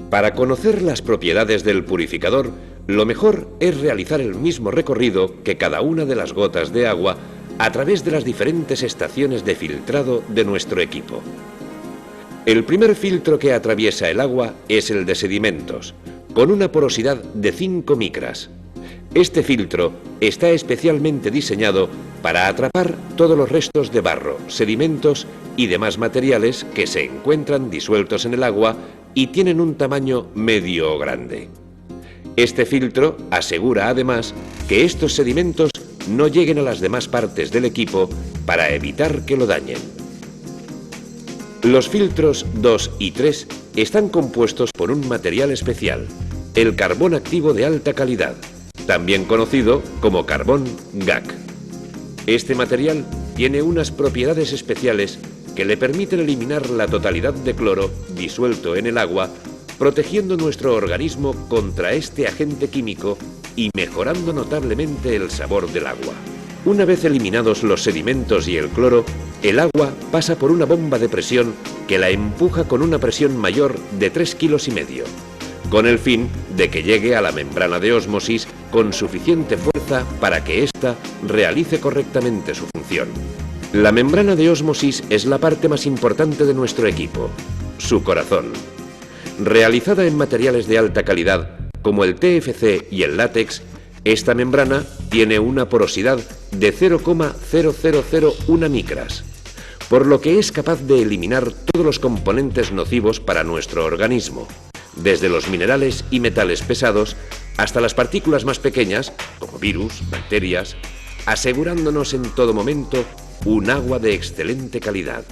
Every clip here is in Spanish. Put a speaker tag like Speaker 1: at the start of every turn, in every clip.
Speaker 1: Para conocer las propiedades del purificador, lo mejor es realizar el mismo recorrido que cada una de las gotas de agua a través de las diferentes estaciones de filtrado de nuestro equipo. El primer filtro que atraviesa el agua es el de sedimentos, con una porosidad de 5 micras. Este filtro está especialmente diseñado para atrapar todos los restos de barro, sedimentos y demás materiales que se encuentran disueltos en el agua y tienen un tamaño medio o grande. Este filtro asegura además que estos sedimentos no lleguen a las demás partes del equipo para evitar que lo dañen. Los filtros 2 y 3 están compuestos por un material especial, el carbón activo de alta calidad, también conocido como carbón GAC. Este material tiene unas propiedades especiales que le permiten eliminar la totalidad de cloro disuelto en el agua, protegiendo nuestro organismo contra este agente químico y mejorando notablemente el sabor del agua. Una vez eliminados los sedimentos y el cloro, el agua pasa por una bomba de presión que la empuja con una presión mayor de 3,5 kilos, con el fin de que llegue a la membrana de ósmosis con suficiente fuerza para que ésta realice correctamente su función. La membrana de ósmosis es la parte más importante de nuestro equipo, su corazón. Realizada en materiales de alta calidad, como el TFC y el látex, esta membrana tiene una porosidad de 0,0001 micras, por lo que es capaz de eliminar todos los componentes nocivos para nuestro organismo, desde los minerales y metales pesados hasta las partículas más pequeñas, como virus, bacterias, asegurándonos en todo momento un agua de excelente calidad.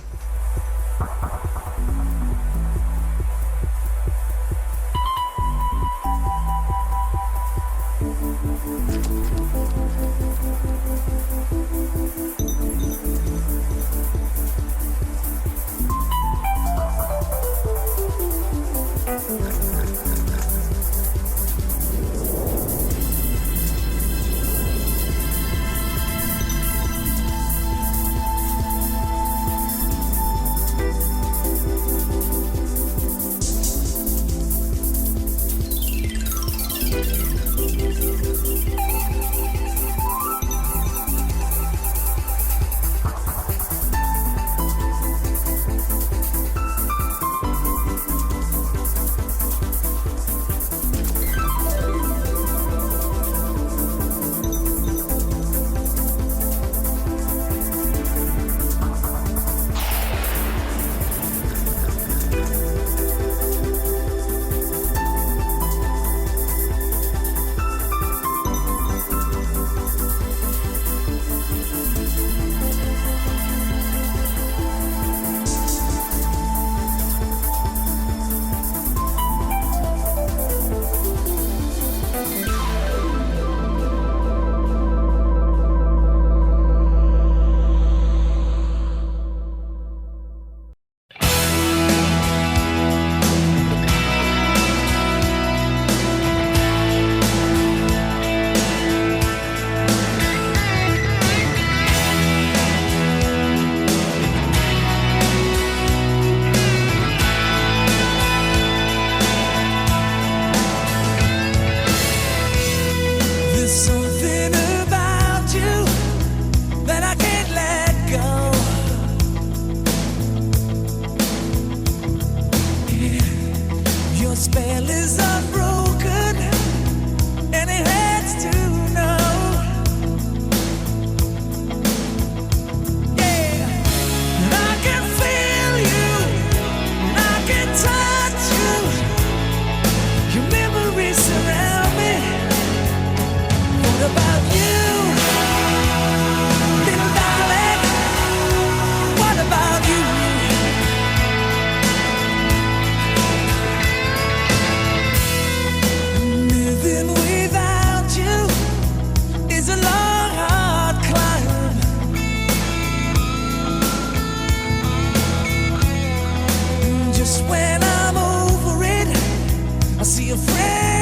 Speaker 2: Just when I'm over it, I see a friend.